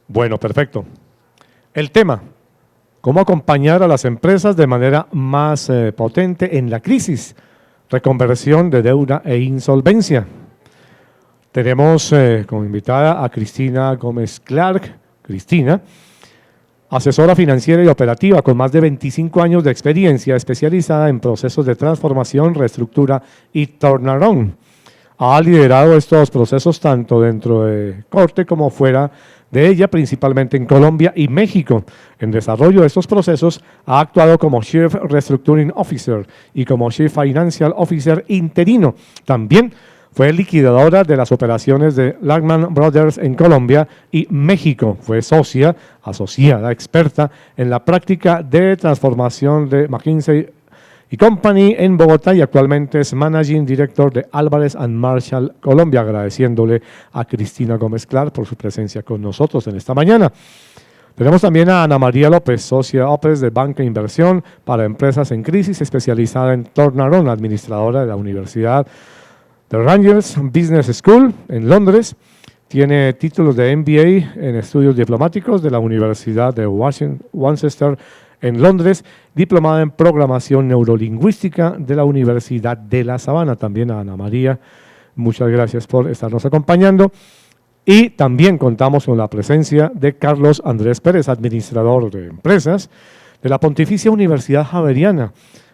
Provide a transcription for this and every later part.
Bueno, perfecto. El tema, cómo acompañar a las empresas de manera más potente en la crisis, reconversión de deuda e insolvencia. Tenemos como invitada a Cristina Gómez Clark. Cristina, asesora financiera y operativa con más de 25 años de experiencia, especializada en procesos de transformación, reestructura y turnaround. Ha liderado estos procesos tanto dentro de Corte como fuera de ella, principalmente en Colombia y México. En desarrollo de estos procesos ha actuado como Chief Restructuring Officer y como Chief Financial Officer interino. También fue liquidadora de las operaciones de Lehman Brothers en Colombia y México. Fue asociada, experta en la práctica de transformación de McKinsey & Company en Bogotá y actualmente es Managing Director de Álvarez & Marshall Colombia, agradeciéndole a Cristina Gómez Clark por su presencia con nosotros en esta mañana. Tenemos también a Ana María López, socia OPES de Banca e Inversión para Empresas en Crisis, especializada en turnaround, administradora de la Universidad de Rangers Business School en Londres. Tiene títulos de MBA en estudios diplomáticos de la Universidad de Worcester en Londres, diplomada en programación neurolingüística de la Universidad de La Sabana. También a Ana María, muchas gracias por estarnos acompañando. Y también contamos con la presencia de Carlos Andrés Pérez, administrador de empresas de la Pontificia Universidad Javeriana,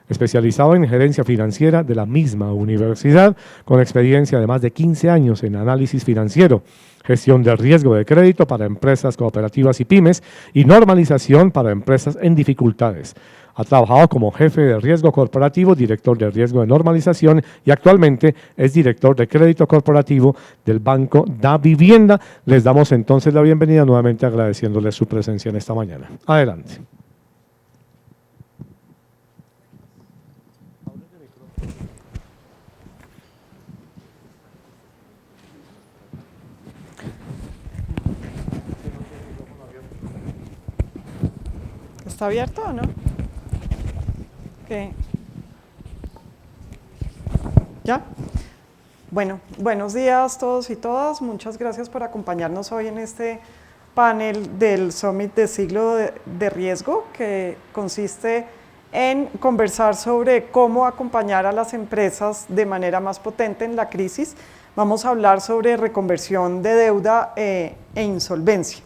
especializado en gerencia financiera de la misma universidad, con experiencia de más de 15 años en análisis financiero, gestión de riesgo de crédito para empresas cooperativas y pymes y normalización para empresas en dificultades. Ha trabajado como jefe de riesgo corporativo, director de riesgo de normalización y actualmente es director de crédito corporativo del Banco Da Vivienda. Les damos entonces la bienvenida nuevamente agradeciéndoles su presencia en esta mañana. Adelante. ¿Está abierto o no? Okay. ¿Ya? Bueno, buenos días a todos y todas. Muchas gracias por acompañarnos hoy en este panel del Summit de Siglo de Riesgo, que consiste en conversar sobre cómo acompañar a las empresas de manera más potente en la crisis. Vamos a hablar sobre reconversión de deuda e insolvencia.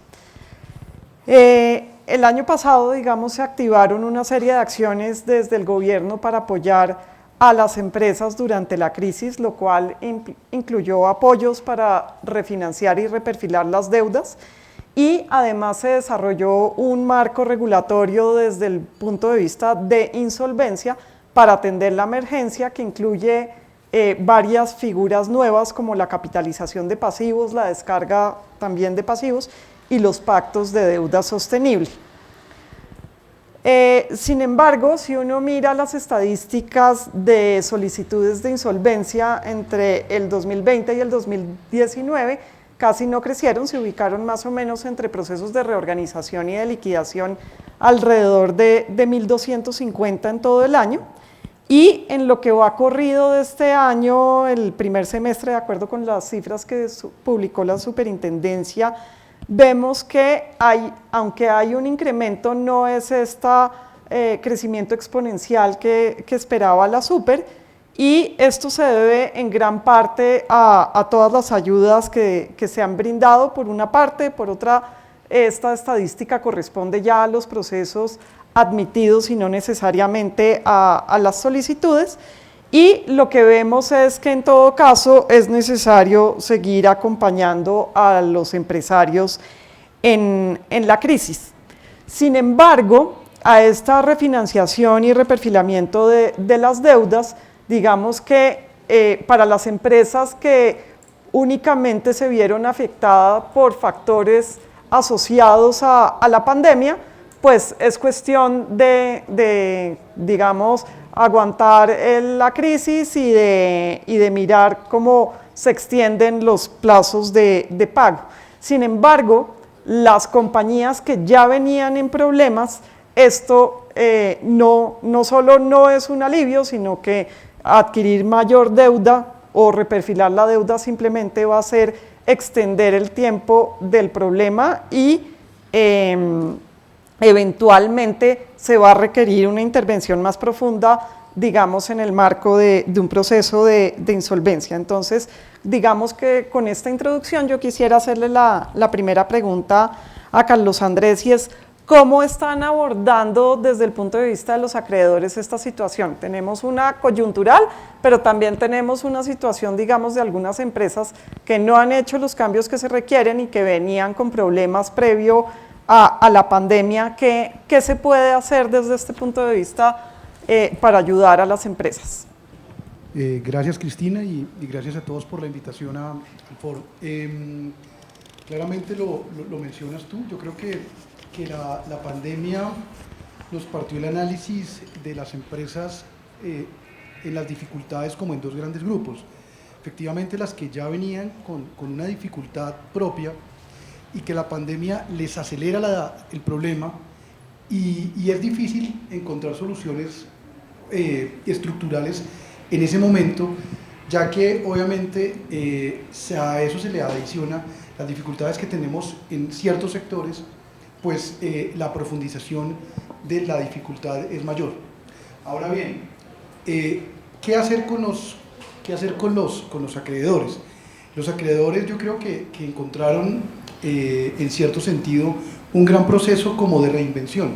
El año pasado, digamos, se activaron una serie de acciones desde el gobierno para apoyar a las empresas durante la crisis, lo cual incluyó apoyos para refinanciar y reperfilar las deudas, y además se desarrolló un marco regulatorio desde el punto de vista de insolvencia para atender la emergencia, que incluye varias figuras nuevas como la capitalización de pasivos, la descarga también de pasivos y los pactos de deuda sostenible. Sin embargo, si uno mira las estadísticas de solicitudes de insolvencia entre el 2020 y el 2019, casi no crecieron, se ubicaron más o menos entre procesos de reorganización y de liquidación alrededor de 1.250 en todo el año. Y en lo que va corrido de este año, el primer semestre, de acuerdo con las cifras que publicó la superintendencia, vemos que aunque hay un incremento, no es este crecimiento exponencial que esperaba la super, y esto se debe en gran parte a todas las ayudas que se han brindado por una parte. Por otra, esta estadística corresponde ya a los procesos admitidos y no necesariamente a las solicitudes. Y lo que vemos es que en todo caso es necesario seguir acompañando a los empresarios en la crisis. Sin embargo, a esta refinanciación y reperfilamiento de las deudas, digamos que para las empresas que únicamente se vieron afectadas por factores asociados a la pandemia, pues es cuestión de digamos, aguantar la crisis y de mirar cómo se extienden los plazos de pago. Sin embargo, las compañías que ya venían en problemas, esto no solo no es un alivio, sino que adquirir mayor deuda o reperfilar la deuda simplemente va a ser extender el tiempo del problema y eventualmente se va a requerir una intervención más profunda, digamos, en el marco de un proceso de insolvencia. Entonces, digamos que con esta introducción yo quisiera hacerle la primera pregunta a Carlos Andrés, y es: ¿cómo están abordando desde el punto de vista de los acreedores esta situación? Tenemos una coyuntural, pero también tenemos una situación, digamos, de algunas empresas que no han hecho los cambios que se requieren y que venían con problemas previo a la pandemia. ¿Qué se puede hacer desde este punto de vista para ayudar a las empresas? Gracias, Cristina, y gracias a todos por la invitación al foro. Claramente lo mencionas tú. Yo creo que la pandemia nos partió el análisis de las empresas en las dificultades como en dos grandes grupos. Efectivamente, las que ya venían con una dificultad propia y que la pandemia les acelera el problema, y es difícil encontrar soluciones estructurales en ese momento, ya que obviamente a eso se le adiciona las dificultades que tenemos en ciertos sectores, pues la profundización de la dificultad es mayor. Ahora bien, ¿qué hacer con los acreedores? Los acreedores, yo creo que encontraron en cierto sentido un gran proceso como de reinvención.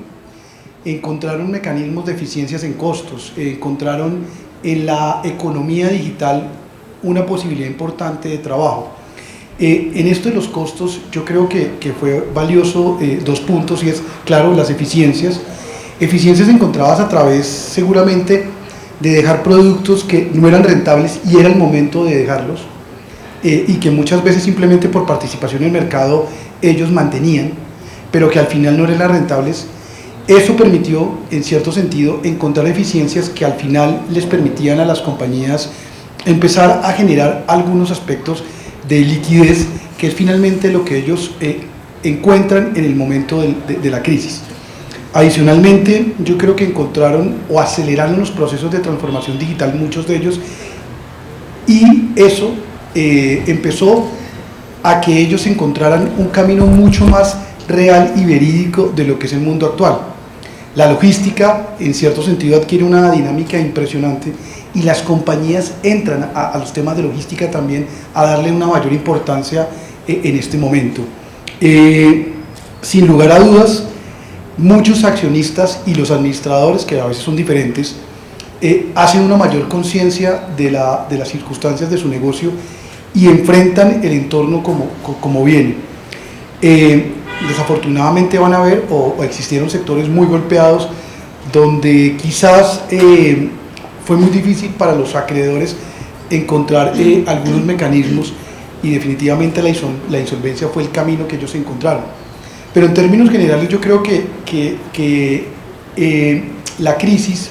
Encontraron mecanismos de eficiencias en costos, encontraron en la economía digital una posibilidad importante de trabajo. En esto de los costos, yo creo que fue valioso dos puntos, y es, claro, las eficiencias encontradas a través seguramente de dejar productos que no eran rentables y era el momento de dejarlos, y que muchas veces simplemente por participación en el mercado ellos mantenían, pero que al final no eran rentables. Eso permitió, en cierto sentido, encontrar eficiencias que al final les permitían a las compañías empezar a generar algunos aspectos de liquidez, que es finalmente lo que ellos encuentran en el momento de la crisis. Adicionalmente, yo creo que encontraron o aceleraron los procesos de transformación digital, muchos de ellos, y eso empezó a que ellos encontraran un camino mucho más real y verídico de lo que es el mundo actual. La logística, en cierto sentido, adquiere una dinámica impresionante, y las compañías entran a los temas de logística también a darle una mayor importancia en este momento. Sin lugar a dudas, muchos accionistas y los administradores, que a veces son diferentes, hacen una mayor conciencia de las circunstancias de su negocio y enfrentan el entorno como viene. Desafortunadamente van a haber o existieron sectores muy golpeados donde quizás fue muy difícil para los acreedores encontrar algunos mecanismos, y definitivamente la insolvencia fue el camino que ellos encontraron. Pero en términos generales yo creo que la crisis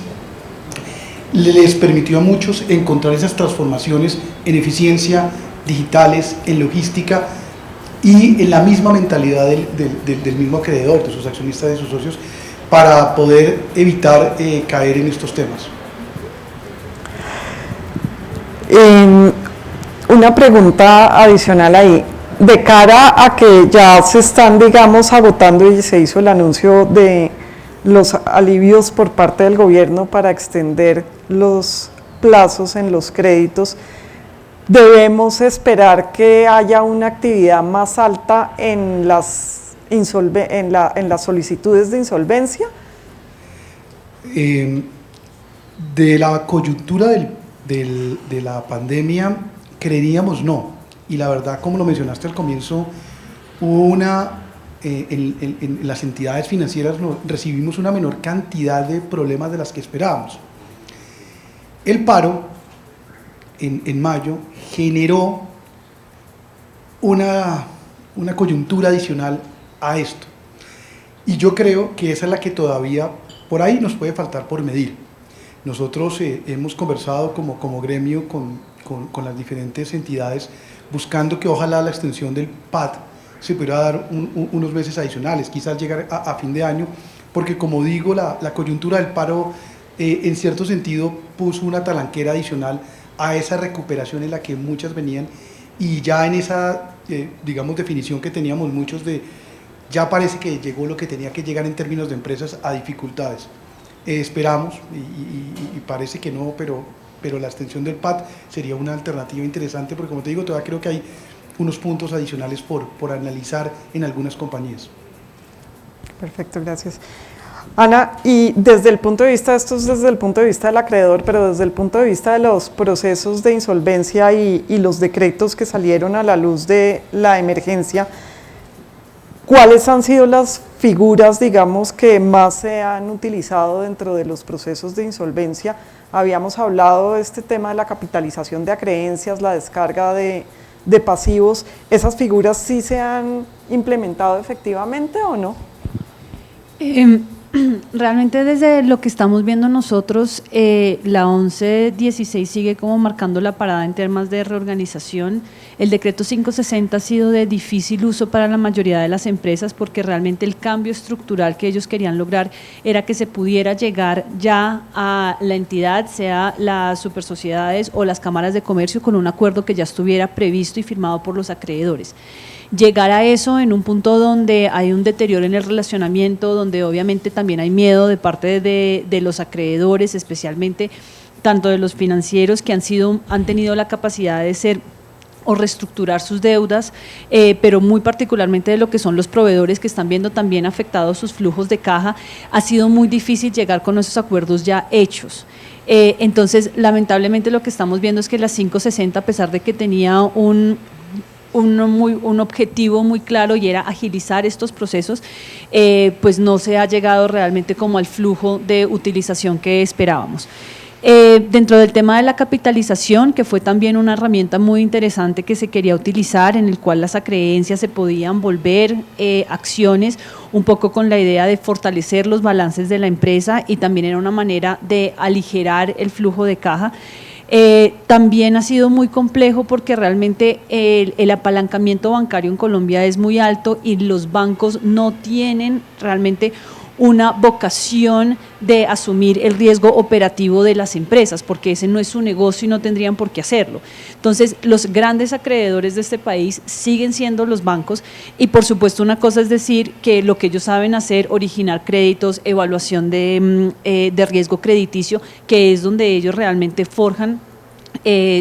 les permitió a muchos encontrar esas transformaciones en eficiencia, digitales, en logística y en la misma mentalidad del mismo acreedor, de sus accionistas, de sus socios, para poder evitar caer en estos temas. Una pregunta adicional ahí. De cara a que ya se están, digamos, agotando y se hizo el anuncio de los alivios por parte del gobierno para extender los plazos en los créditos, ¿debemos esperar que haya una actividad más alta en las solicitudes de insolvencia? De la coyuntura de la pandemia, creeríamos no. Y la verdad, como lo mencionaste al comienzo, hubo en las entidades financieras recibimos una menor cantidad de problemas de las que esperábamos. El paro en mayo generó una coyuntura adicional a esto, y yo creo que esa es la que todavía por ahí nos puede faltar por medir. Nosotros hemos conversado como gremio con las diferentes entidades, buscando que ojalá la extensión del PAT se pudiera dar unos meses adicionales, quizás llegar a fin de año, porque como digo, la coyuntura del paro en cierto sentido puso una talanquera adicional a esa recuperación en la que muchas venían, y ya en esa, digamos, definición que teníamos muchos de ya parece que llegó lo que tenía que llegar en términos de empresas a dificultades. Esperamos, y parece que no, pero la extensión del PAT sería una alternativa interesante, porque como te digo, todavía creo que hay unos puntos adicionales por analizar en algunas compañías. Perfecto, gracias. Ana, y desde el punto de vista, esto es desde el punto de vista del acreedor, pero desde el punto de vista de los procesos de insolvencia y los decretos que salieron a la luz de la emergencia, ¿cuáles han sido las figuras, digamos, que más se han utilizado dentro de los procesos de insolvencia? Habíamos hablado de este tema de la capitalización de acreencias, la descarga de pasivos. ¿Esas figuras sí se han implementado efectivamente o no? Realmente desde lo que estamos viendo nosotros, la 1116 sigue como marcando la parada en temas de reorganización. El decreto 560 ha sido de difícil uso para la mayoría de las empresas porque realmente el cambio estructural que ellos querían lograr era que se pudiera llegar ya a la entidad, sea las supersociedades o las cámaras de comercio, con un acuerdo que ya estuviera previsto y firmado por los acreedores. Llegar a eso en un punto donde hay un deterioro en el relacionamiento, donde obviamente también hay miedo de parte de los acreedores, especialmente tanto de los financieros que han tenido la capacidad de ser o reestructurar sus deudas, pero muy particularmente de lo que son los proveedores que están viendo también afectados sus flujos de caja, ha sido muy difícil llegar con esos acuerdos ya hechos. Entonces, lamentablemente lo que estamos viendo es que la 560, a pesar de que tenía un objetivo muy claro y era agilizar estos procesos, pues no se ha llegado realmente como al flujo de utilización que esperábamos. Dentro del tema de la capitalización, que fue también una herramienta muy interesante que se quería utilizar, en el cual las acreencias se podían volver acciones, un poco con la idea de fortalecer los balances de la empresa, y también era una manera de aligerar el flujo de caja. También ha sido muy complejo porque realmente el apalancamiento bancario en Colombia es muy alto y los bancos no tienen realmente una vocación de asumir el riesgo operativo de las empresas, porque ese no es su negocio y no tendrían por qué hacerlo. Entonces, los grandes acreedores de este país siguen siendo los bancos, y por supuesto una cosa es decir que lo que ellos saben hacer, originar créditos, evaluación de riesgo crediticio, que es donde ellos realmente forjan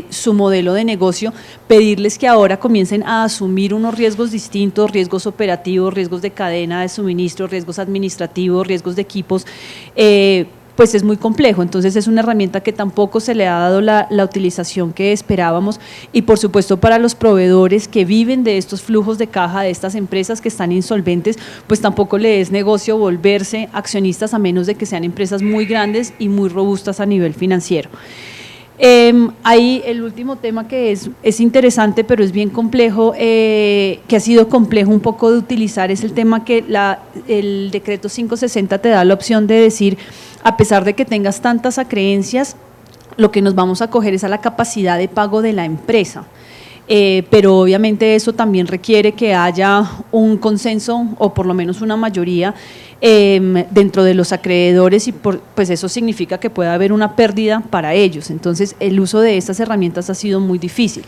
su modelo de negocio, pedirles que ahora comiencen a asumir unos riesgos distintos, riesgos operativos, riesgos de cadena de suministro, riesgos administrativos, riesgos de equipos, pues es muy complejo. Entonces es una herramienta que tampoco se le ha dado la utilización que esperábamos, y por supuesto para los proveedores que viven de estos flujos de caja de estas empresas que están insolventes, pues tampoco le es negocio volverse accionistas a menos de que sean empresas muy grandes y muy robustas a nivel financiero. Ahí el último tema que es interesante pero es bien complejo, que ha sido complejo un poco de utilizar, es el tema que el decreto 560 te da la opción de decir, a pesar de que tengas tantas acreencias, lo que nos vamos a acoger es a la capacidad de pago de la empresa. Pero obviamente eso también requiere que haya un consenso o por lo menos una mayoría dentro de los acreedores, y pues eso significa que puede haber una pérdida para ellos. Entonces el uso de estas herramientas ha sido muy difícil.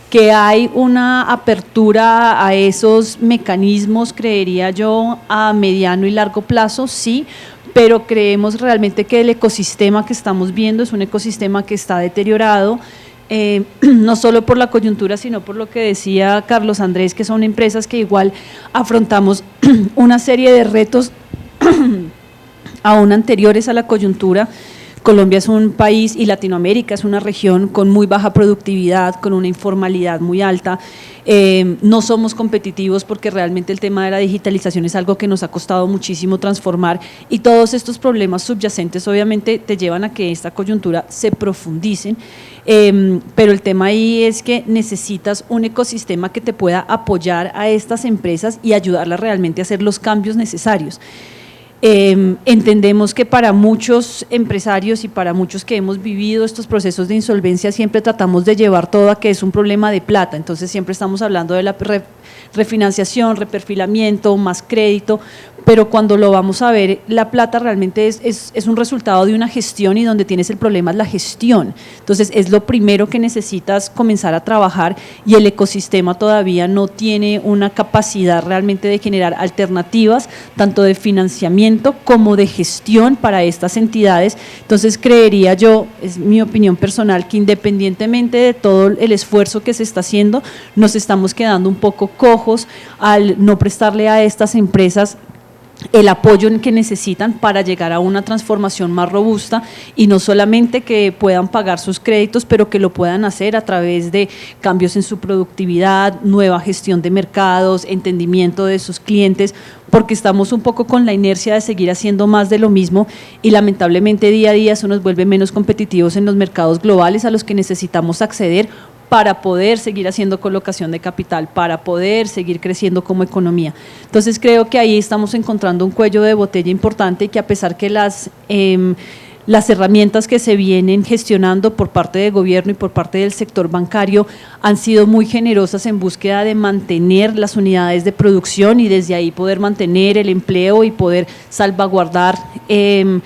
Que hay una apertura a esos mecanismos, creería yo, a mediano y largo plazo, sí, pero creemos realmente que el ecosistema que estamos viendo es un ecosistema que está deteriorado, no solo por la coyuntura, sino por lo que decía Carlos Andrés, que son empresas que igual afrontamos una serie de retos aún anteriores a la coyuntura. Colombia es un país y Latinoamérica es una región con muy baja productividad, con una informalidad muy alta. No somos competitivos porque realmente el tema de la digitalización es algo que nos ha costado muchísimo transformar, y todos estos problemas subyacentes obviamente te llevan a que esta coyuntura se profundicen, pero el tema ahí es que necesitas un ecosistema que te pueda apoyar a estas empresas y ayudarlas realmente a hacer los cambios necesarios. Entendemos que para muchos empresarios y para muchos que hemos vivido estos procesos de insolvencia siempre tratamos de llevar todo a que es un problema de plata, entonces siempre estamos hablando de la refinanciación, reperfilamiento, más crédito, pero cuando lo vamos a ver, la plata realmente es un resultado de una gestión, y donde tienes el problema es la gestión. Entonces, es lo primero que necesitas comenzar a trabajar, y el ecosistema todavía no tiene una capacidad realmente de generar alternativas, tanto de financiamiento como de gestión para estas entidades. Entonces, creería yo, es mi opinión personal, que independientemente de todo el esfuerzo que se está haciendo, nos estamos quedando un poco cojos al no prestarle a estas empresas el apoyo que necesitan para llegar a una transformación más robusta, y no solamente que puedan pagar sus créditos, pero que lo puedan hacer a través de cambios en su productividad, nueva gestión de mercados, entendimiento de sus clientes, porque estamos un poco con la inercia de seguir haciendo más de lo mismo, y lamentablemente día a día eso nos vuelve menos competitivos en los mercados globales a los que necesitamos acceder para poder seguir haciendo colocación de capital, para poder seguir creciendo como economía. Entonces, creo que ahí estamos encontrando un cuello de botella importante, y que a pesar que las herramientas que se vienen gestionando por parte del gobierno y por parte del sector bancario han sido muy generosas en búsqueda de mantener las unidades de producción, y desde ahí poder mantener el empleo y poder salvaguardar el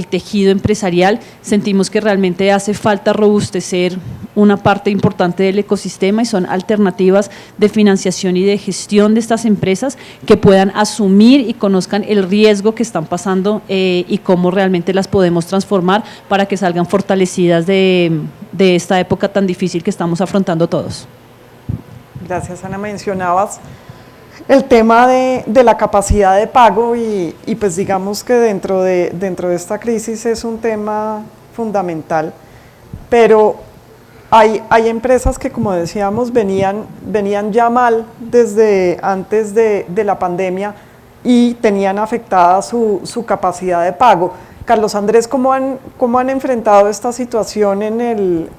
tejido empresarial, sentimos que realmente hace falta robustecer una parte importante del ecosistema, y son alternativas de financiación y de gestión de estas empresas que puedan asumir y conozcan el riesgo que están pasando, y cómo realmente las podemos transformar para que salgan fortalecidas de esta época tan difícil que estamos afrontando todos. Gracias, Ana. Mencionabas el tema de la capacidad de pago, y pues digamos que dentro de esta crisis es un tema fundamental, pero hay empresas que, como decíamos, venían ya mal desde antes de la pandemia y tenían afectada su capacidad de pago. Carlos Andrés, ¿cómo han enfrentado esta situación en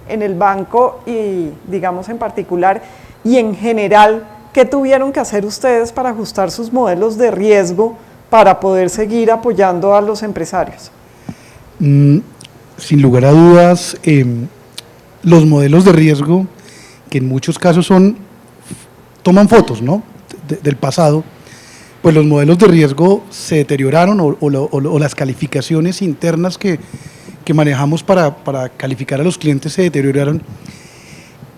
el banco, y digamos en particular, y en general, qué tuvieron que hacer ustedes para ajustar sus modelos de riesgo para poder seguir apoyando a los empresarios? Sin lugar a dudas, los modelos de riesgo, que en muchos casos toman fotos, ¿no?, del pasado, pues los modelos de riesgo se deterioraron, o las calificaciones internas que manejamos para calificar a los clientes se deterioraron,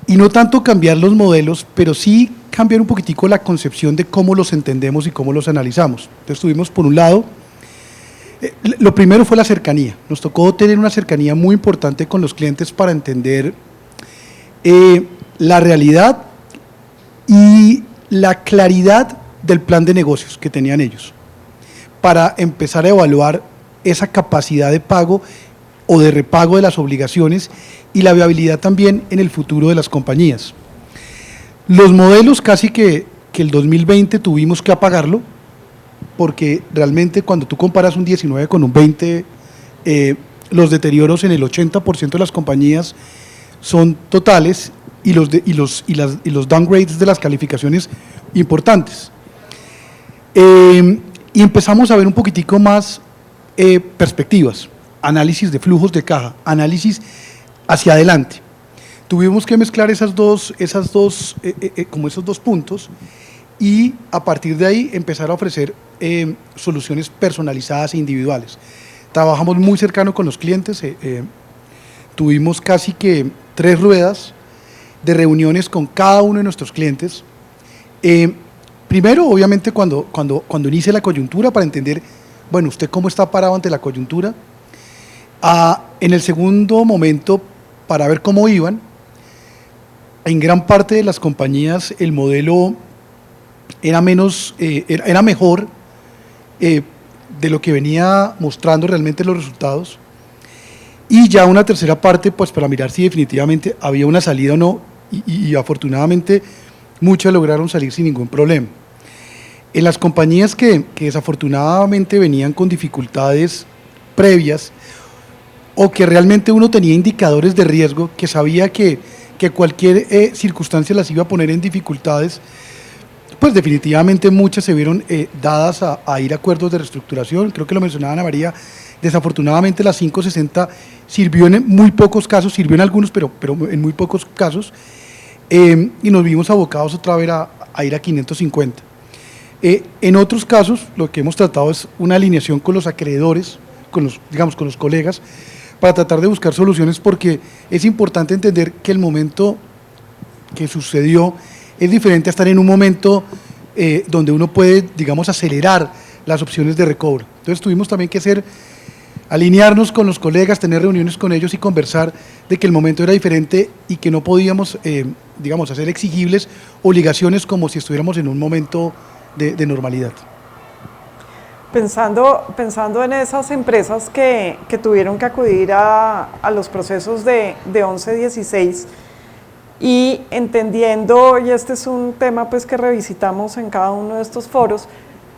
y no tanto cambiar los modelos, pero sí cambiar un poquitico la concepción de cómo los entendemos y cómo los analizamos. Entonces tuvimos, por un lado, lo primero fue la cercanía. Nos tocó tener una cercanía muy importante con los clientes para entender la realidad y la claridad del plan de negocios que tenían ellos, para empezar a evaluar esa capacidad de pago o de repago de las obligaciones, y la viabilidad también en el futuro de las compañías. Los modelos casi que el 2020 tuvimos que apagarlo, porque realmente cuando tú comparas un 19 con un 20, los deterioros en el 80% de las compañías son totales, y los downgrades de las calificaciones importantes. Y empezamos a ver un poquitico más perspectivas, análisis de flujos de caja, análisis hacia adelante. Tuvimos que mezclar esos dos puntos, y a partir de ahí empezar a ofrecer soluciones personalizadas e individuales. Trabajamos muy cercano con los clientes, tuvimos casi que 3 ruedas de reuniones con cada uno de nuestros clientes. Primero, obviamente, cuando inicia la coyuntura, para entender, bueno, usted cómo está parado ante la coyuntura. En el segundo momento, para ver cómo iban. En gran parte de las compañías el modelo era mejor de lo que venía mostrando realmente los resultados, y ya una tercera parte, pues para mirar si definitivamente había una salida o no, y afortunadamente muchas lograron salir sin ningún problema. En las compañías que desafortunadamente venían con dificultades previas, o que realmente uno tenía indicadores de riesgo, que sabía que cualquier circunstancia las iba a poner en dificultades, pues definitivamente muchas se vieron dadas a ir a acuerdos de reestructuración. Creo que lo mencionaba Ana María, desafortunadamente la 560 sirvió en muy pocos casos, sirvió en algunos, pero en muy pocos casos, y nos vimos abocados otra vez a ir a 550. En otros casos, lo que hemos tratado es una alineación con los acreedores, digamos, con los colegas, para tratar de buscar soluciones, porque es importante entender que el momento que sucedió es diferente a estar en un momento donde uno puede, digamos, acelerar las opciones de recobro. Entonces tuvimos también que alinearnos con los colegas, tener reuniones con ellos y conversar de que el momento era diferente y que no podíamos, digamos, hacer exigibles obligaciones como si estuviéramos en un momento de normalidad. Pensando en esas empresas que tuvieron que acudir a los procesos de 1116 y entendiendo, y este es un tema pues que revisitamos en cada uno de estos foros,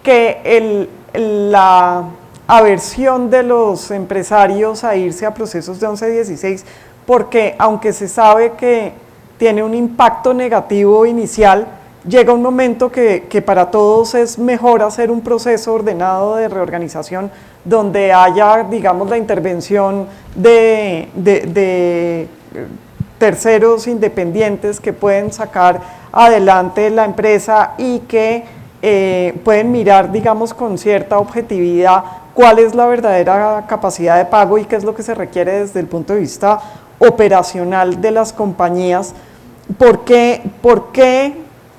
que la aversión de los empresarios a irse a procesos de 1116, porque aunque se sabe que tiene un impacto negativo inicial, llega un momento que para todos es mejor hacer un proceso ordenado de reorganización donde haya, digamos, la intervención de terceros independientes que pueden sacar adelante la empresa y que pueden mirar, digamos, con cierta objetividad cuál es la verdadera capacidad de pago y qué es lo que se requiere desde el punto de vista operacional de las compañías. ¿Por qué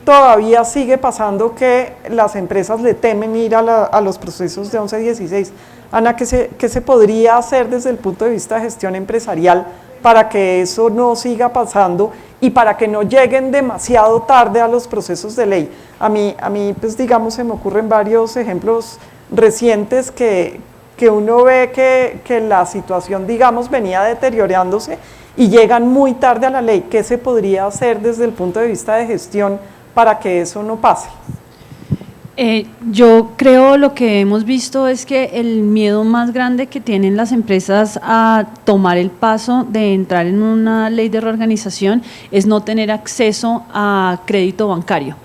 todavía sigue pasando que las empresas le temen ir a los procesos de 1116? Ana, ¿qué se podría hacer desde el punto de vista de gestión empresarial para que eso no siga pasando y para que no lleguen demasiado tarde a los procesos de ley? A mí pues digamos, se me ocurren varios ejemplos recientes que uno ve que la situación, digamos, venía deteriorándose y llegan muy tarde a la ley. ¿Qué se podría hacer desde el punto de vista de gestión para que eso no pase? Yo creo lo que hemos visto es que el miedo más grande que tienen las empresas a tomar el paso de entrar en una ley de reorganización es no tener acceso a crédito bancario,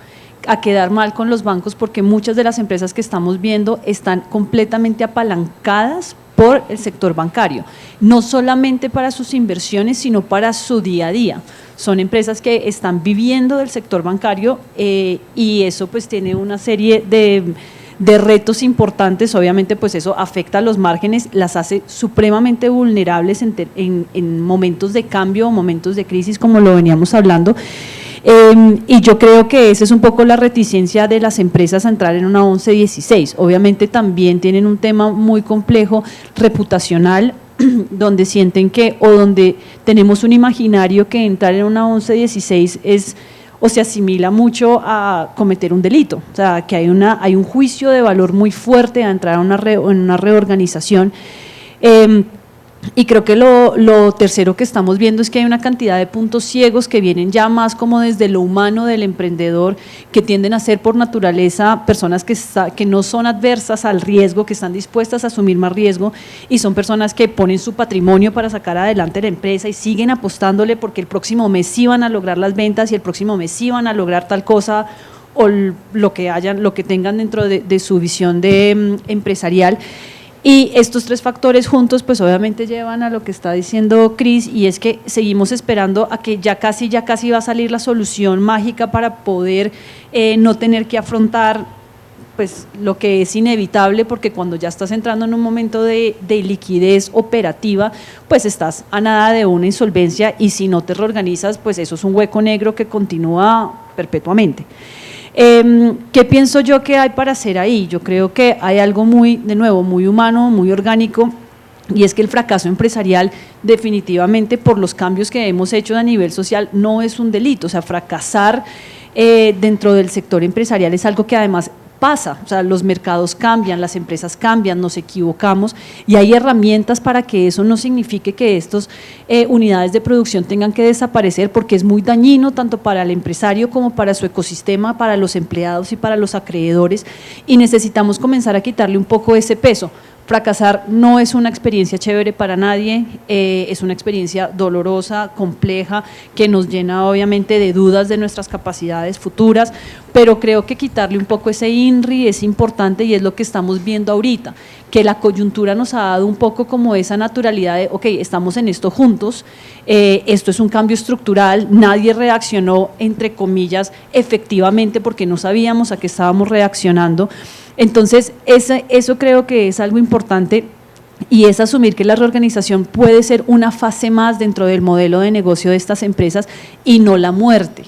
a quedar mal con los bancos, porque muchas de las empresas que estamos viendo están completamente apalancadas por el sector bancario, no solamente para sus inversiones, sino para su día a día. Son empresas que están viviendo del sector bancario y eso pues tiene una serie de retos importantes. Obviamente pues eso afecta a los márgenes, las hace supremamente vulnerables en momentos de cambio o momentos de crisis, como lo veníamos hablando. Y yo creo que esa es un poco la reticencia de las empresas a entrar en una 1116. Obviamente también tienen un tema muy complejo reputacional, donde sienten que, o donde tenemos un imaginario que entrar en una 1116 es, o se asimila mucho a cometer un delito, o sea, que hay un juicio de valor muy fuerte a entrar en una reorganización. Y creo que lo tercero que estamos viendo es que hay una cantidad de puntos ciegos que vienen ya más como desde lo humano del emprendedor, que tienden a ser por naturaleza personas que no son adversas al riesgo, que están dispuestas a asumir más riesgo, y son personas que ponen su patrimonio para sacar adelante la empresa y siguen apostándole porque el próximo mes sí van a lograr las ventas y el próximo mes sí van a lograr tal cosa o lo que tengan dentro de su visión empresarial. Y estos tres factores juntos pues obviamente llevan a lo que está diciendo Cris, y es que seguimos esperando a que ya casi va a salir la solución mágica para poder no tener que afrontar pues lo que es inevitable, porque cuando ya estás entrando en un momento de liquidez operativa, pues estás a nada de una insolvencia, y si no te reorganizas, pues eso es un hueco negro que continúa perpetuamente. ¿Qué pienso yo que hay para hacer ahí? Yo creo que hay algo muy humano, muy orgánico, y es que el fracaso empresarial definitivamente, por los cambios que hemos hecho a nivel social, no es un delito. O sea, fracasar dentro del sector empresarial es algo que además pasa, o sea, los mercados cambian, las empresas cambian, nos equivocamos, y hay herramientas para que eso no signifique que estas unidades de producción tengan que desaparecer, porque es muy dañino tanto para el empresario como para su ecosistema, para los empleados y para los acreedores, y necesitamos comenzar a quitarle un poco ese peso. Fracasar no es una experiencia chévere para nadie, es una experiencia dolorosa, compleja, que nos llena obviamente de dudas de nuestras capacidades futuras, pero creo que quitarle un poco ese INRI es importante y es lo que estamos viendo ahorita, que la coyuntura nos ha dado un poco como esa naturalidad de, ok, estamos en esto juntos, esto es un cambio estructural, nadie reaccionó, entre comillas, efectivamente porque no sabíamos a qué estábamos reaccionando. Entonces, eso creo que es algo importante y es asumir que la reorganización puede ser una fase más dentro del modelo de negocio de estas empresas y no la muerte,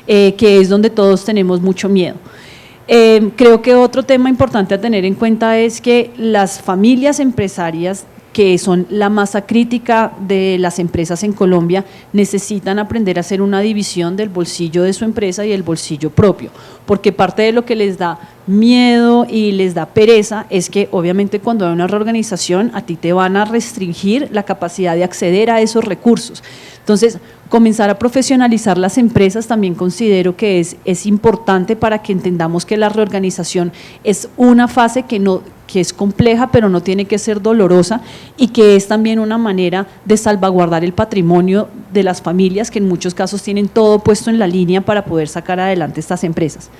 que es donde todos tenemos mucho miedo. Creo que otro tema importante a tener en cuenta es que las familias empresarias, que son la masa crítica de las empresas en Colombia, necesitan aprender a hacer una división del bolsillo de su empresa y el bolsillo propio, porque parte de lo que les da miedo y les da pereza es que obviamente cuando hay una reorganización a ti te van a restringir la capacidad de acceder a esos recursos. Entonces, comenzar a profesionalizar las empresas también considero que es importante para que entendamos que la reorganización es una fase que es compleja, pero no tiene que ser dolorosa y que es también una manera de salvaguardar el patrimonio de las familias que en muchos casos tienen todo puesto en la línea para poder sacar adelante estas empresas.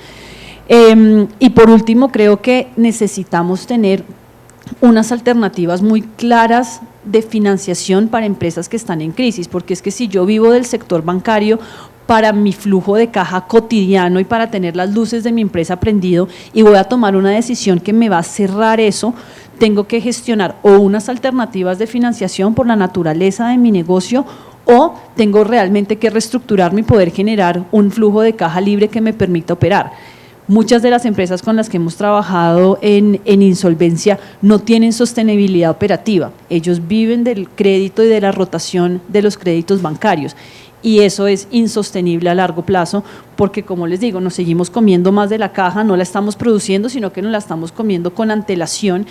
Y por último, creo que necesitamos tener unas alternativas muy claras de financiación para empresas que están en crisis, porque es que si yo vivo del sector bancario, para mi flujo de caja cotidiano y para tener las luces de mi empresa prendido y voy a tomar una decisión que me va a cerrar eso, tengo que gestionar o unas alternativas de financiación por la naturaleza de mi negocio o tengo realmente que reestructurarme y poder generar un flujo de caja libre que me permita operar. Muchas de las empresas con las que hemos trabajado en insolvencia no tienen sostenibilidad operativa, ellos viven del crédito y de la rotación de los créditos bancarios y eso es insostenible a largo plazo porque, como les digo, nos seguimos comiendo más de la caja, no la estamos produciendo, sino que nos la estamos comiendo con antelación.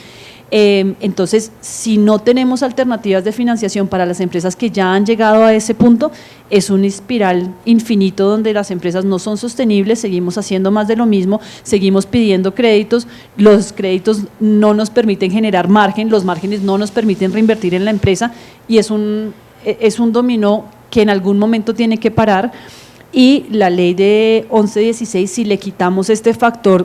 Entonces, si no tenemos alternativas de financiación para las empresas que ya han llegado a ese punto, es un espiral infinito donde las empresas no son sostenibles, seguimos haciendo más de lo mismo, seguimos pidiendo créditos, los créditos no nos permiten generar margen, los márgenes no nos permiten reinvertir en la empresa y es un dominó que en algún momento tiene que parar y la ley de 1116, si le quitamos este factor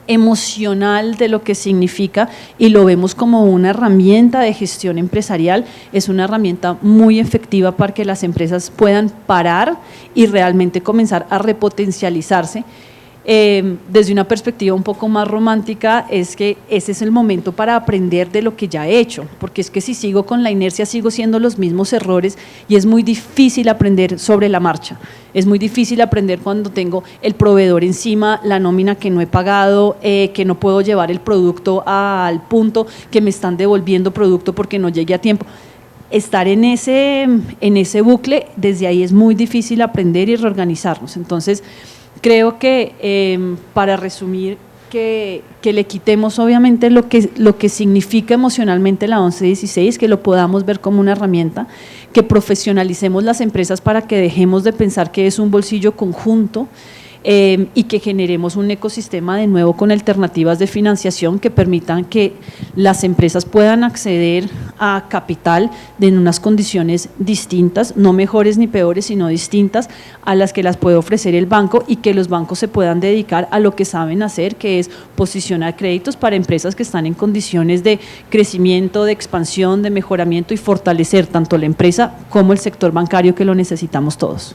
emocional de lo que significa y lo vemos como una herramienta de gestión empresarial, es una herramienta muy efectiva para que las empresas puedan parar y realmente comenzar a repotencializarse. Desde una perspectiva un poco más romántica es que ese es el momento para aprender de lo que ya he hecho, porque es que si sigo con la inercia sigo haciendo los mismos errores y es muy difícil aprender sobre la marcha, es muy difícil aprender cuando tengo el proveedor encima, la nómina que no he pagado, que no puedo llevar el producto al punto, que me están devolviendo producto porque no llegué a tiempo. Estar en ese bucle, desde ahí es muy difícil aprender y reorganizarnos. Entonces, creo que para resumir, que le quitemos obviamente lo que significa emocionalmente la 1116, que lo podamos ver como una herramienta, que profesionalicemos las empresas para que dejemos de pensar que es un bolsillo conjunto y que generemos un ecosistema de nuevo con alternativas de financiación que permitan que las empresas puedan acceder a capital en unas condiciones distintas, no mejores ni peores, sino distintas a las que las puede ofrecer el banco y que los bancos se puedan dedicar a lo que saben hacer, que es posicionar créditos para empresas que están en condiciones de crecimiento, de expansión, de mejoramiento y fortalecer tanto la empresa como el sector bancario que lo necesitamos todos.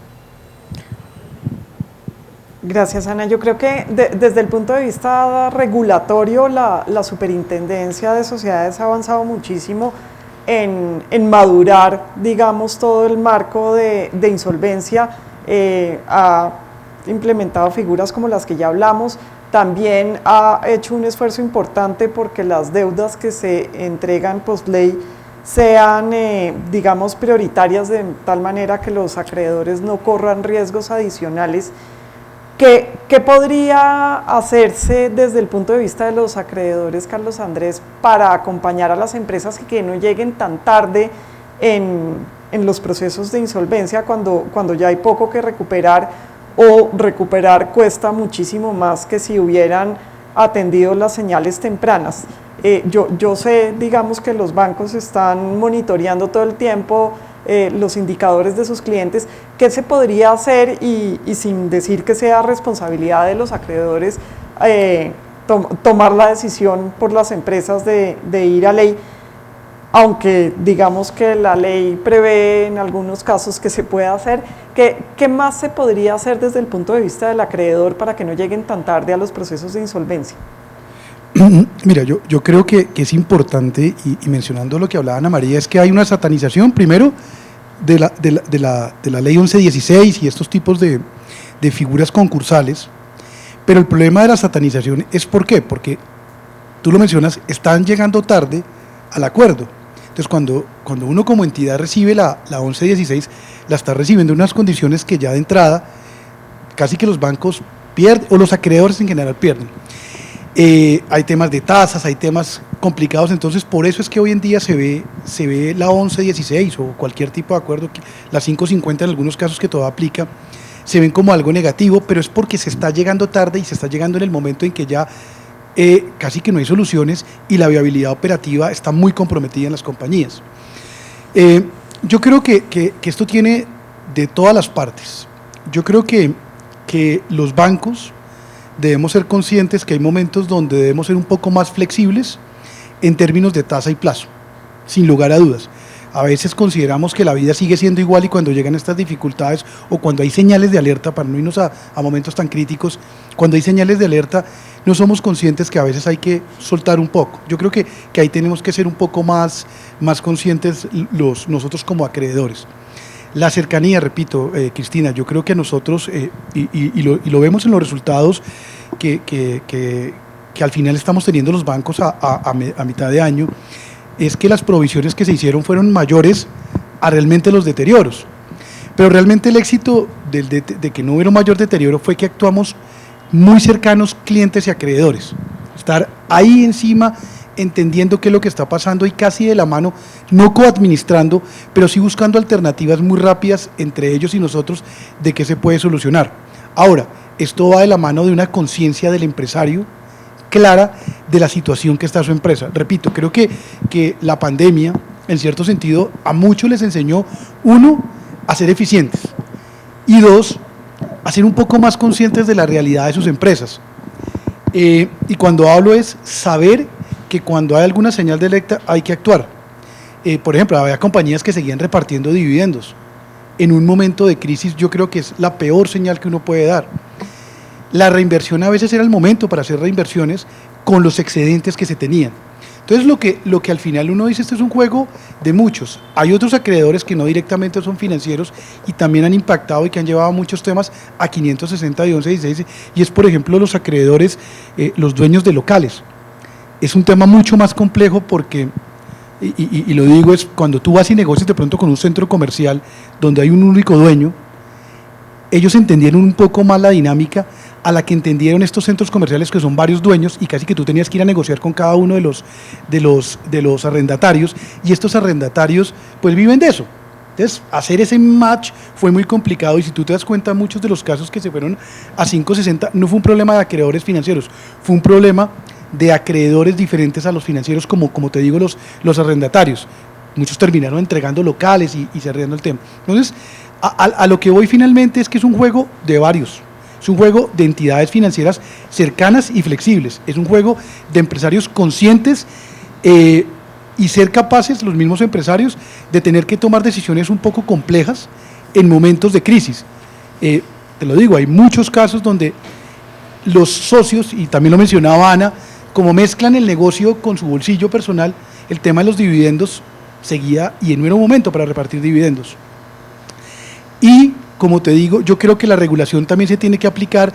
Gracias, Ana. Yo creo que desde el punto de vista regulatorio, la Superintendencia de Sociedades ha avanzado muchísimo en madurar, digamos, todo el marco de insolvencia, ha implementado figuras como las que ya hablamos, también ha hecho un esfuerzo importante porque las deudas que se entregan post-ley sean, digamos, prioritarias de tal manera que los acreedores no corran riesgos adicionales. ¿Qué podría hacerse desde el punto de vista de los acreedores, Carlos Andrés, para acompañar a las empresas que no lleguen tan tarde en los procesos de insolvencia cuando ya hay poco que recuperar o recuperar cuesta muchísimo más que si hubieran atendido las señales tempranas? Yo sé, digamos, que los bancos están monitoreando todo el tiempo los indicadores de sus clientes. ¿Qué se podría hacer y sin decir que sea responsabilidad de los acreedores tomar la decisión por las empresas de ir a ley? Aunque digamos que la ley prevé en algunos casos que se pueda hacer, ¿qué más se podría hacer desde el punto de vista del acreedor para que no lleguen tan tarde a los procesos de insolvencia? Mira, yo creo que es importante, y mencionando lo que hablaba Ana María, es que hay una satanización, primero, de la ley 1116 y estos tipos de figuras concursales, pero el problema de la satanización es ¿por qué? Porque, tú lo mencionas, están llegando tarde al acuerdo. Entonces, cuando uno como entidad recibe la 1116, la está recibiendo en unas condiciones que ya de entrada casi que los bancos pierden, o los acreedores en general pierden. Hay temas de tasas, hay temas complicados, entonces por eso es que hoy en día se ve la 1116 o cualquier tipo de acuerdo, la 550 en algunos casos que todavía aplica, se ven como algo negativo, pero es porque se está llegando tarde y se está llegando en el momento en que ya casi que no hay soluciones y la viabilidad operativa está muy comprometida en las compañías. Yo creo que esto tiene de todas las partes. Yo creo que los bancos debemos ser conscientes que hay momentos donde debemos ser un poco más flexibles en términos de tasa y plazo, sin lugar a dudas. A veces consideramos que la vida sigue siendo igual y cuando llegan estas dificultades o cuando hay señales de alerta, para no irnos a momentos tan críticos, cuando hay señales de alerta no somos conscientes que a veces hay que soltar un poco. Yo creo que ahí tenemos que ser un poco más conscientes nosotros como acreedores. La cercanía, repito, Cristina, yo creo que nosotros, y lo vemos en los resultados que al final estamos teniendo los bancos a mitad de año, es que las provisiones que se hicieron fueron mayores a realmente los deterioros. Pero realmente el éxito de que no hubiera un mayor deterioro fue que actuamos muy cercanos clientes y acreedores. Estar ahí encima, entendiendo qué es lo que está pasando y casi de la mano, no coadministrando, pero sí buscando alternativas muy rápidas entre ellos y nosotros de qué se puede solucionar. Ahora, esto va de la mano de una conciencia del empresario clara de la situación que está su empresa. Repito, creo que la pandemia, en cierto sentido, a muchos les enseñó, uno, a ser eficientes y dos, a ser un poco más conscientes de la realidad de sus empresas. Y cuando hablo es saber que cuando hay alguna señal de alerta hay que actuar. Por ejemplo, había compañías que seguían repartiendo dividendos. En un momento de crisis yo creo que es la peor señal que uno puede dar. La reinversión a veces era el momento para hacer reinversiones con los excedentes que se tenían. Entonces lo que al final uno dice, este es un juego de muchos. Hay otros acreedores que no directamente son financieros y también han impactado y que han llevado muchos temas a 560 y 1116, y es por ejemplo los acreedores, los dueños de locales. Es un tema mucho más complejo porque, y lo digo, es cuando tú vas y negocias de pronto con un centro comercial donde hay un único dueño, ellos entendieron un poco más la dinámica a la que entendieron estos centros comerciales que son varios dueños y casi que tú tenías que ir a negociar con cada uno de los arrendatarios, y estos arrendatarios pues viven de eso. Entonces hacer ese match fue muy complicado, y si tú te das cuenta, muchos de los casos que se fueron a 560 no fue un problema de acreedores financieros, fue un problema de acreedores diferentes a los financieros, como te digo, los arrendatarios. Muchos terminaron entregando locales y cerrando el tema. Entonces, a lo que voy finalmente es que es un juego de varios. Es un juego de entidades financieras cercanas y flexibles. Es un juego de empresarios conscientes y ser capaces, los mismos empresarios, de tener que tomar decisiones un poco complejas en momentos de crisis. Te lo digo, hay muchos casos donde los socios, y también lo mencionaba Ana, como mezclan el negocio con su bolsillo personal, el tema de los dividendos seguía, y no era un momento para repartir dividendos. Y, como te digo, yo creo que la regulación también se tiene que aplicar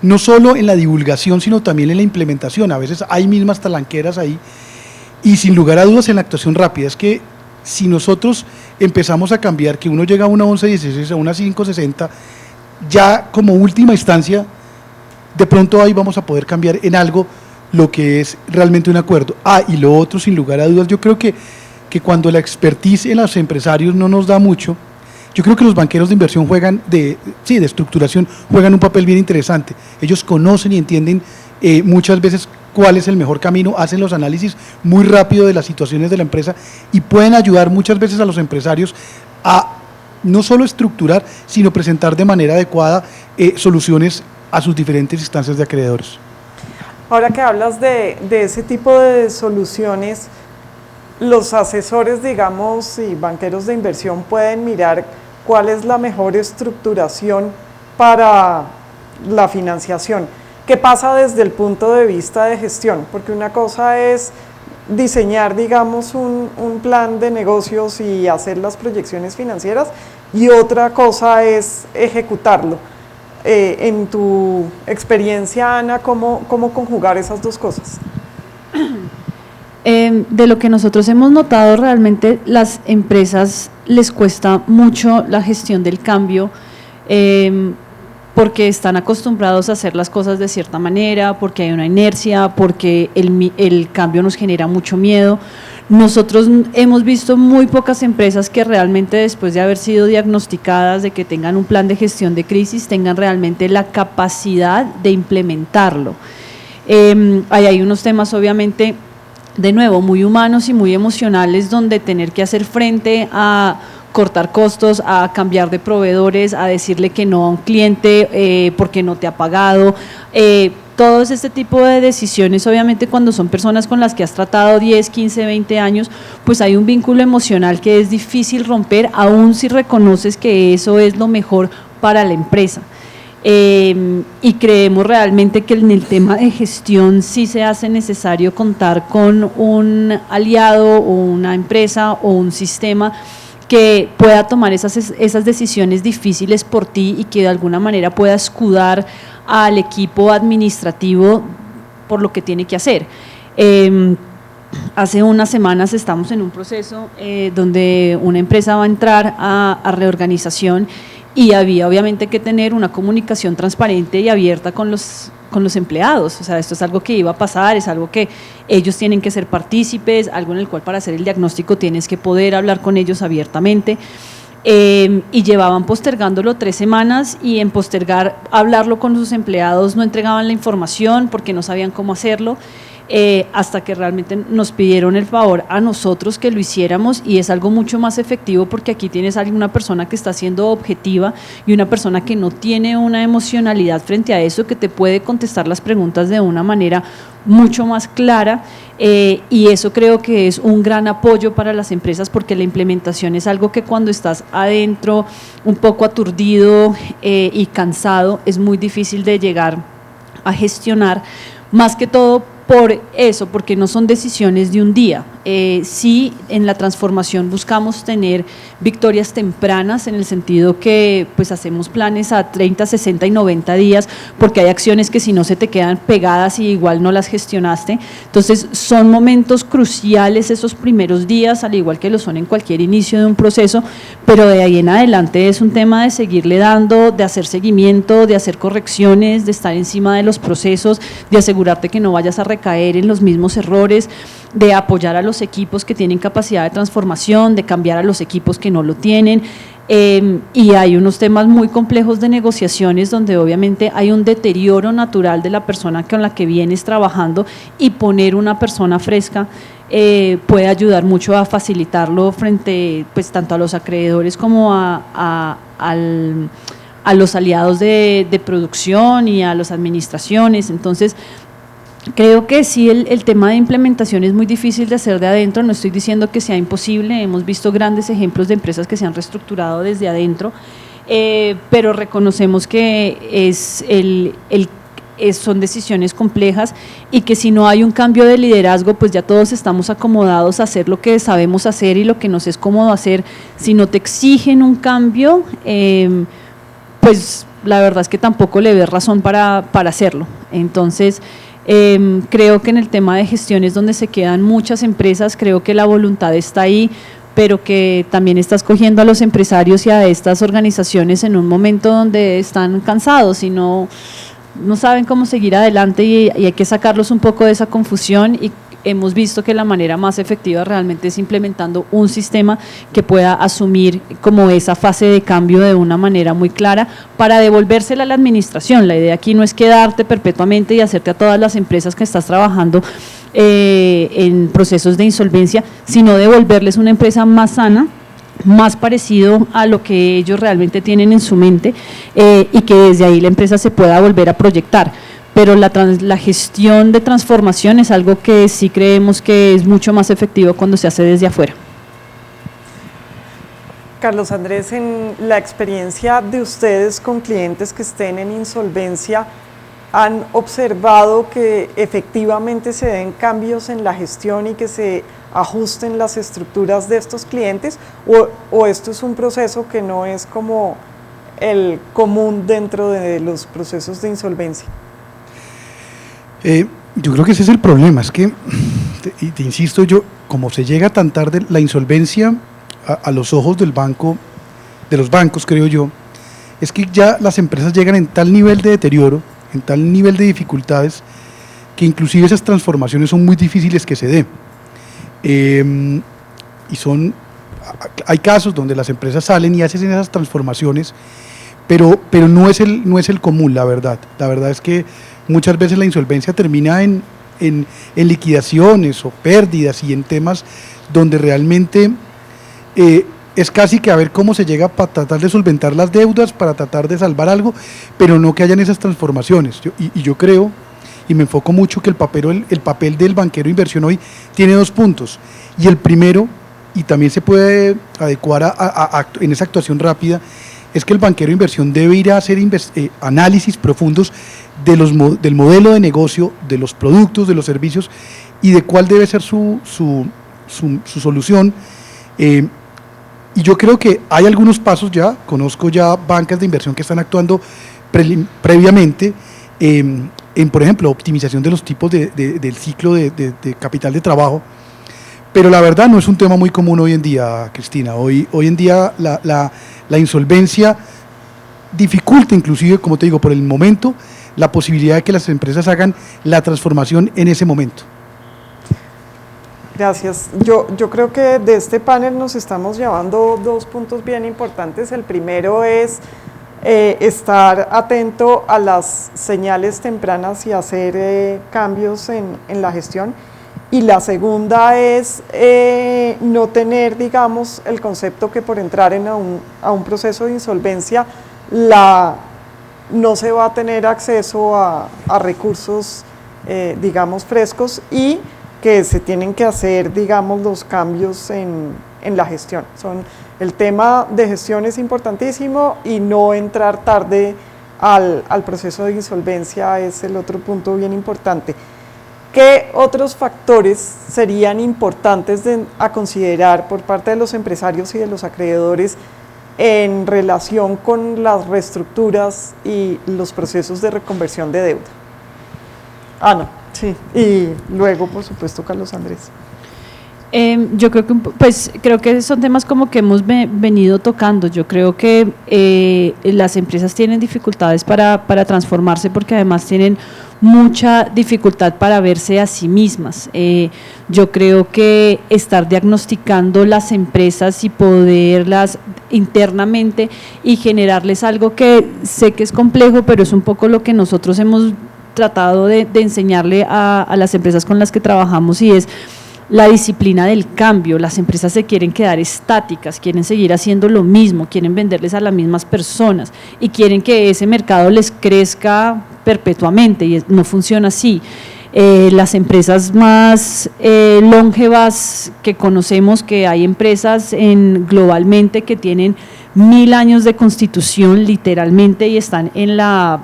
no solo en la divulgación, sino también en la implementación. A veces hay mismas talanqueras ahí, y sin lugar a dudas en la actuación rápida. Es que si nosotros empezamos a cambiar, que uno llega a una 1116, a una 560, ya como última instancia, de pronto ahí vamos a poder cambiar en algo lo que es realmente un acuerdo. Y lo otro, sin lugar a dudas, yo creo que cuando la expertise en los empresarios no nos da mucho, yo creo que los banqueros de inversión de estructuración, juegan un papel bien interesante. Ellos conocen y entienden muchas veces cuál es el mejor camino, hacen los análisis muy rápido de las situaciones de la empresa y pueden ayudar muchas veces a los empresarios a no solo estructurar, sino presentar de manera adecuada soluciones a sus diferentes instancias de acreedores. Ahora que hablas de ese tipo de soluciones, los asesores, digamos, y banqueros de inversión pueden mirar cuál es la mejor estructuración para la financiación. ¿Qué pasa desde el punto de vista de gestión? Porque una cosa es diseñar, digamos, un plan de negocios y hacer las proyecciones financieras, y otra cosa es ejecutarlo. En tu experiencia, Ana, ¿cómo conjugar esas dos cosas? De lo que nosotros hemos notado, realmente las empresas les cuesta mucho la gestión del cambio, porque están acostumbrados a hacer las cosas de cierta manera, porque hay una inercia, porque el cambio nos genera mucho miedo. Nosotros hemos visto muy pocas empresas que realmente, después de haber sido diagnosticadas, de que tengan un plan de gestión de crisis, tengan realmente la capacidad de implementarlo. Ahí hay unos temas, obviamente, de nuevo, muy humanos y muy emocionales, donde tener que hacer frente a cortar costos, a cambiar de proveedores, a decirle que no a un cliente porque no te ha pagado, todos este tipo de decisiones, obviamente cuando son personas con las que has tratado 10, 15, 20 años, pues hay un vínculo emocional que es difícil romper, aun si reconoces que eso es lo mejor para la empresa. Y creemos realmente que en el tema de gestión sí se hace necesario contar con un aliado o una empresa o un sistema que pueda tomar esas decisiones difíciles por ti y que de alguna manera pueda escudar al equipo administrativo por lo que tiene que hacer. Hace unas semanas estamos en un proceso donde una empresa va a entrar a reorganización, y había obviamente que tener una comunicación transparente y abierta con los empleados. O sea, esto es algo que iba a pasar, es algo que ellos tienen que ser partícipes, algo en el cual para hacer el diagnóstico tienes que poder hablar con ellos abiertamente. Y llevaban postergándolo 3 semanas, y en postergar hablarlo con sus empleados no entregaban la información porque no sabían cómo hacerlo, hasta que realmente nos pidieron el favor a nosotros que lo hiciéramos, y es algo mucho más efectivo porque aquí tienes a una persona que está siendo objetiva y una persona que no tiene una emocionalidad frente a eso, que te puede contestar las preguntas de una manera mucho más clara, y eso creo que es un gran apoyo para las empresas, porque la implementación es algo que cuando estás adentro un poco aturdido y cansado es muy difícil de llegar a gestionar, más que todo por eso, porque no son decisiones de un día. Sí, en la transformación buscamos tener victorias tempranas, en el sentido que pues hacemos planes a 30, 60 y 90 días, porque hay acciones que si no se te quedan pegadas y igual no las gestionaste. Entonces son momentos cruciales esos primeros días, al igual que lo son en cualquier inicio de un proceso, pero de ahí en adelante es un tema de seguirle dando, de hacer seguimiento, de hacer correcciones, de estar encima de los procesos, de asegurarte que no vayas a recaer en los mismos errores, de apoyar a los equipos que tienen capacidad de transformación, de cambiar a los equipos que no lo tienen, y hay unos temas muy complejos de negociaciones donde obviamente hay un deterioro natural de la persona con la que vienes trabajando, y poner una persona fresca puede ayudar mucho a facilitarlo frente, pues, tanto a los acreedores como a los aliados de producción y a las administraciones. Entonces, creo que sí, el tema de implementación es muy difícil de hacer de adentro. No estoy diciendo que sea imposible, hemos visto grandes ejemplos de empresas que se han reestructurado desde adentro, pero reconocemos que son decisiones complejas, y que si no hay un cambio de liderazgo, pues ya todos estamos acomodados a hacer lo que sabemos hacer y lo que nos es cómodo hacer. Si no te exigen un cambio, pues la verdad es que tampoco le ves razón para hacerlo. Entonces, creo que en el tema de gestión es donde se quedan muchas empresas. Creo que la voluntad está ahí, pero que también estás cogiendo a los empresarios y a estas organizaciones en un momento donde están cansados y no saben cómo seguir adelante, y hay que sacarlos un poco de esa confusión, y hemos visto que la manera más efectiva realmente es implementando un sistema que pueda asumir como esa fase de cambio de una manera muy clara para devolvérsela a la administración. La idea aquí no es quedarte perpetuamente y hacerte a todas las empresas que estás trabajando en procesos de insolvencia, sino devolverles una empresa más sana, más parecido a lo que ellos realmente tienen en su mente, y que desde ahí la empresa se pueda volver a proyectar. Pero la gestión de transformación es algo que sí creemos que es mucho más efectivo cuando se hace desde afuera. Carlos Andrés, en la experiencia de ustedes con clientes que estén en insolvencia, ¿han observado que efectivamente se den cambios en la gestión y que se ajusten las estructuras de estos clientes? ¿O esto es un proceso que no es como el común dentro de los procesos de insolvencia? Yo creo que ese es el problema, es que, te insisto yo, como se llega tan tarde la insolvencia a los ojos del banco, de los bancos creo yo, es que ya las empresas llegan en tal nivel de deterioro, en tal nivel de dificultades, que inclusive esas transformaciones son muy difíciles que se den. Hay casos donde las empresas salen y hacen esas transformaciones, pero no es el común, la verdad. La verdad es que muchas veces la insolvencia termina en liquidaciones o pérdidas y en temas donde realmente es casi que a ver cómo se llega para tratar de solventar las deudas, para tratar de salvar algo, pero no que hayan esas transformaciones. Yo creo, y me enfoco mucho, que el papel del banquero de inversión hoy tiene dos puntos, y el primero, y también se puede adecuar en esa actuación rápida, es que el banquero de inversión debe ir a hacer análisis profundos del modelo de negocio, de los productos, de los servicios y de cuál debe ser su solución. Y yo creo que hay algunos pasos ya, conozco ya bancas de inversión que están actuando previamente en, por ejemplo, optimización de los tipos del ciclo de capital de trabajo, pero la verdad no es un tema muy común hoy en día, Cristina. Hoy en día la insolvencia dificulta inclusive, como te digo, por el momento, la posibilidad de que las empresas hagan la transformación en ese momento. Gracias. Yo creo que de este panel nos estamos llevando dos puntos bien importantes. El primero es estar atento a las señales tempranas y hacer cambios en la gestión. Y la segunda es no tener, digamos, el concepto que por entrar a un proceso de insolvencia no se va a tener acceso a recursos, digamos, frescos, y que se tienen que hacer, digamos, los cambios en la gestión. El tema de gestión es importantísimo, y no entrar tarde al proceso de insolvencia es el otro punto bien importante. ¿Qué otros factores serían importantes a considerar por parte de los empresarios y de los acreedores en relación con las reestructuras y los procesos de reconversión de deuda? Ana, sí, y luego, por supuesto, Carlos Andrés. Yo creo que creo que son temas como que hemos venido tocando. Yo creo que las empresas tienen dificultades para transformarse, porque además tienen mucha dificultad para verse a sí mismas. Yo creo que estar diagnosticando las empresas y poderlas internamente y generarles algo que sé que es complejo, pero es un poco lo que nosotros hemos tratado de enseñarle a las empresas con las que trabajamos, y es la disciplina del cambio. Las empresas se quieren quedar estáticas, quieren seguir haciendo lo mismo, quieren venderles a las mismas personas y quieren que ese mercado les crezca perpetuamente, y no funciona así. Las empresas más longevas que conocemos, que hay empresas globalmente que tienen 1000 años de constitución literalmente y están en la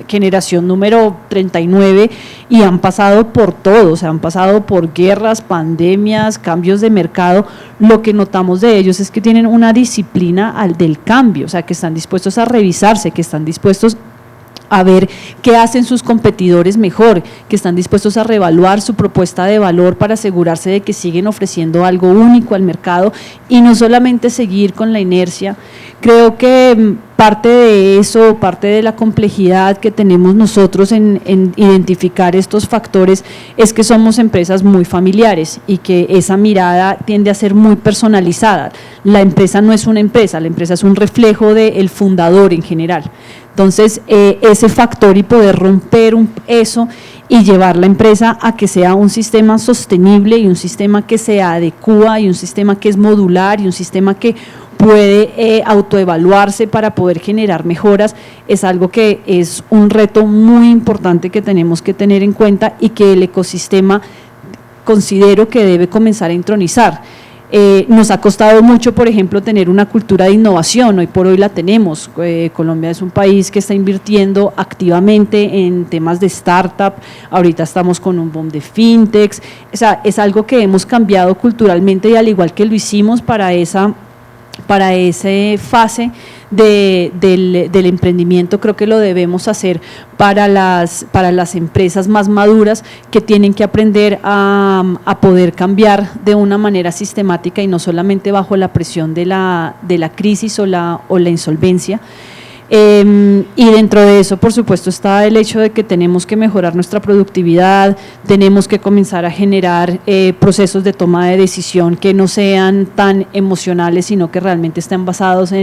generación número 39 y han pasado por todo, o sea, han pasado por guerras, pandemias, cambios de mercado. Lo que notamos de ellos es que tienen una disciplina del cambio, o sea, que están dispuestos a revisarse, que están dispuestos a ver qué hacen sus competidores mejor, que están dispuestos a reevaluar su propuesta de valor para asegurarse de que siguen ofreciendo algo único al mercado y no solamente seguir con la inercia. Creo que parte de eso, parte de la complejidad que tenemos nosotros en identificar estos factores es que somos empresas muy familiares y que esa mirada tiende a ser muy personalizada. La empresa no es una empresa, la empresa es un reflejo del fundador en general. Entonces, ese factor y poder romper eso y llevar la empresa a que sea un sistema sostenible y un sistema que se adecúa y un sistema que es modular y un sistema que puede autoevaluarse para poder generar mejoras, es algo que es un reto muy importante que tenemos que tener en cuenta y que el ecosistema considero que debe comenzar a intronizar. Nos ha costado mucho, por ejemplo, tener una cultura de innovación, hoy por hoy la tenemos. Colombia es un país que está invirtiendo activamente en temas de startup, ahorita estamos con un boom de fintechs, o sea, es algo que hemos cambiado culturalmente y al igual que lo hicimos para esa fase del emprendimiento, creo que lo debemos hacer para las empresas más maduras que tienen que aprender a poder cambiar de una manera sistemática y no solamente bajo la presión de la crisis o la insolvencia. Y dentro de eso, por supuesto, está el hecho de que tenemos que mejorar nuestra productividad, tenemos que comenzar a generar procesos de toma de decisión que no sean tan emocionales, sino que realmente estén basados ya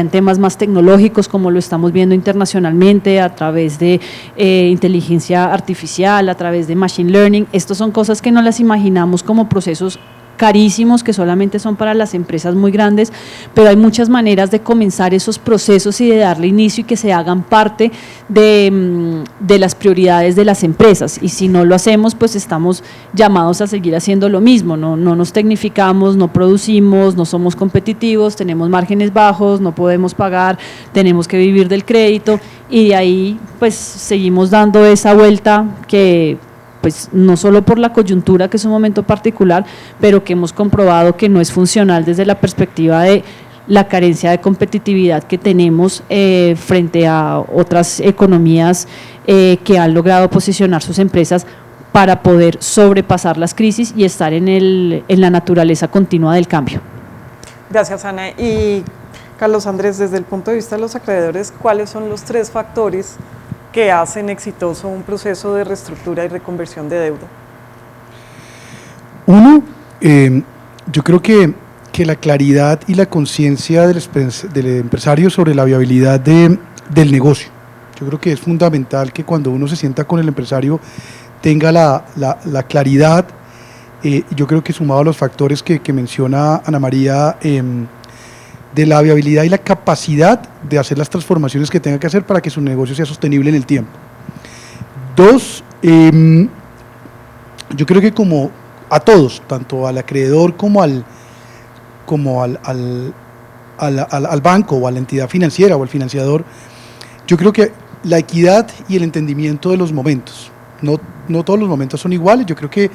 en temas más tecnológicos, como lo estamos viendo internacionalmente, a través de inteligencia artificial, a través de machine learning. Estas son cosas que no las imaginamos como procesos carísimos que solamente son para las empresas muy grandes, pero hay muchas maneras de comenzar esos procesos y de darle inicio y que se hagan parte de las prioridades de las empresas, y si no lo hacemos, pues estamos llamados a seguir haciendo lo mismo, no nos tecnificamos, no producimos, no somos competitivos, tenemos márgenes bajos, no podemos pagar, tenemos que vivir del crédito y de ahí pues seguimos dando esa vuelta que pues no solo por la coyuntura, que es un momento particular, pero que hemos comprobado que no es funcional desde la perspectiva de la carencia de competitividad que tenemos frente a otras economías que han logrado posicionar sus empresas para poder sobrepasar las crisis y estar en la naturaleza continua del cambio. Gracias, Ana. Y Carlos Andrés, desde el punto de vista de los acreedores, ¿cuáles son los 3 factores que hacen exitoso un proceso de reestructura y reconversión de deuda? Uno, yo creo que la claridad y la conciencia del empresario sobre la viabilidad del negocio. Yo creo que es fundamental que cuando uno se sienta con el empresario tenga la claridad, yo creo que sumado a los factores que menciona Ana María, de la viabilidad y la capacidad de hacer las transformaciones que tenga que hacer para que su negocio sea sostenible en el tiempo. 2, yo creo que como a todos, tanto al acreedor como al banco o a la entidad financiera o al financiador, yo creo que la equidad y el entendimiento de los momentos, no todos los momentos son iguales. Yo creo que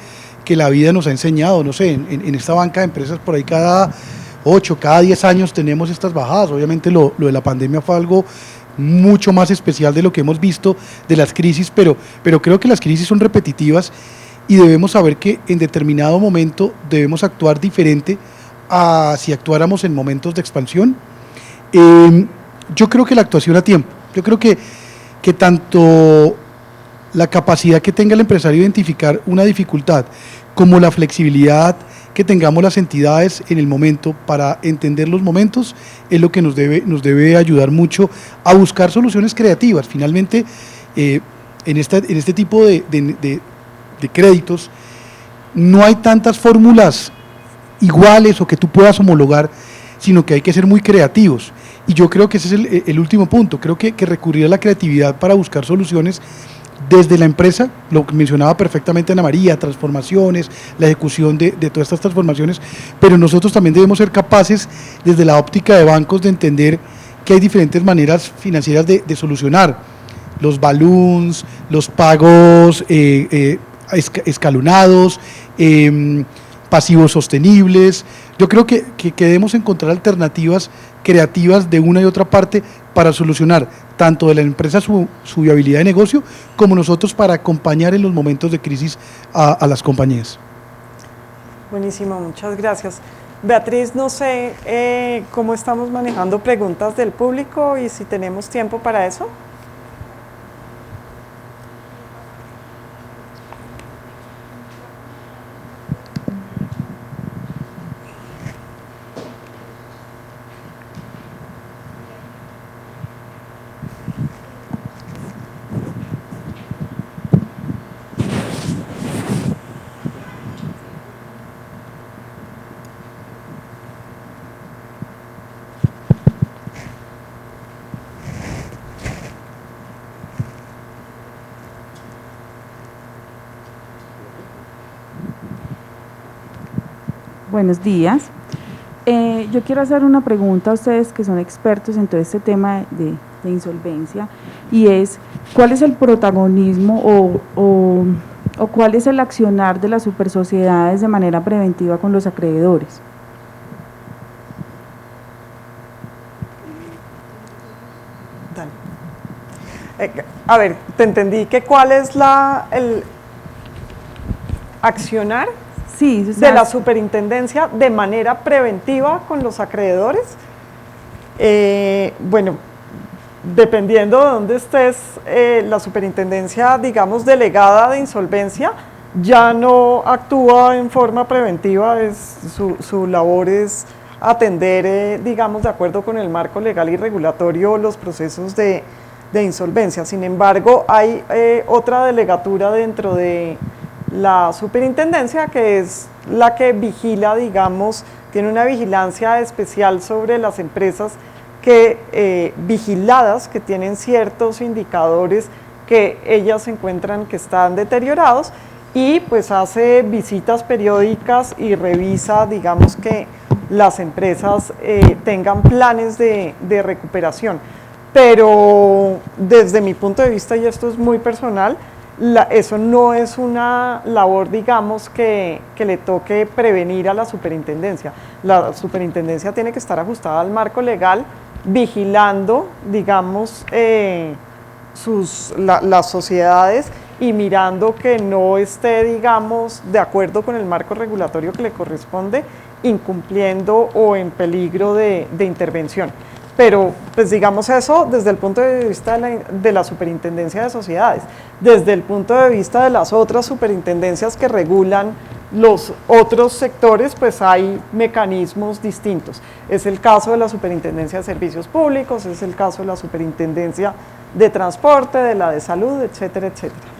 la vida nos ha enseñado, no sé, en esta banca de empresas por ahí cada 8, cada 10 años tenemos estas bajadas. Obviamente lo de la pandemia fue algo mucho más especial de lo que hemos visto de las crisis, pero creo que las crisis son repetitivas y debemos saber que en determinado momento debemos actuar diferente a si actuáramos en momentos de expansión. Yo creo que la actuación a tiempo, yo creo que tanto la capacidad que tenga el empresario de identificar una dificultad como la flexibilidad que tengamos las entidades en el momento para entender los momentos es lo que nos debe ayudar mucho a buscar soluciones creativas. Finalmente, en este tipo de créditos no hay tantas fórmulas iguales o que tú puedas homologar, sino que hay que ser muy creativos. Y yo creo que ese es el último punto. Creo que recurrir a la creatividad para buscar soluciones desde la empresa, lo que mencionaba perfectamente Ana María, transformaciones, la ejecución de todas estas transformaciones, pero nosotros también debemos ser capaces desde la óptica de bancos de entender que hay diferentes maneras financieras de solucionar los balloons, los pagos escalonados, pasivos sostenibles. Yo creo que debemos encontrar alternativas creativas de una y otra parte para solucionar tanto de la empresa su viabilidad de negocio, como nosotros para acompañar en los momentos de crisis a las compañías. Buenísimo, muchas gracias. Beatriz, no sé cómo estamos manejando preguntas del público y si tenemos tiempo para eso. Buenos días. Yo quiero hacer una pregunta a ustedes que son expertos en todo este tema de insolvencia, y es, ¿cuál es el protagonismo o cuál es el accionar de las supersociedades de manera preventiva con los acreedores? Dale. A ver, te entendí que cuál es el accionar Sí, o sea, de la superintendencia de manera preventiva con los acreedores. Bueno, dependiendo de dónde estés, la superintendencia, digamos, delegada de insolvencia, ya no actúa en forma preventiva, su labor es atender, digamos, de acuerdo con el marco legal y regulatorio, los procesos de insolvencia. Sin embargo, hay otra delegatura dentro de la superintendencia, que es la que vigila, digamos, tiene una vigilancia especial sobre las empresas vigiladas, que tienen ciertos indicadores que ellas encuentran que están deteriorados, y pues hace visitas periódicas y revisa, digamos, que las empresas tengan planes de recuperación. Pero desde mi punto de vista, y esto es muy personal, eso no es una labor, digamos, que le toque prevenir a la superintendencia. La superintendencia tiene que estar ajustada al marco legal, vigilando, digamos, las sociedades y mirando que no esté, digamos, de acuerdo con el marco regulatorio que le corresponde, incumpliendo o en peligro de intervención. Pero, pues digamos eso desde el punto de vista de la superintendencia de sociedades. Desde el punto de vista de las otras superintendencias que regulan los otros sectores, pues hay mecanismos distintos. Es el caso de la superintendencia de servicios públicos, es el caso de la superintendencia de transporte, de la de salud, etcétera, etcétera.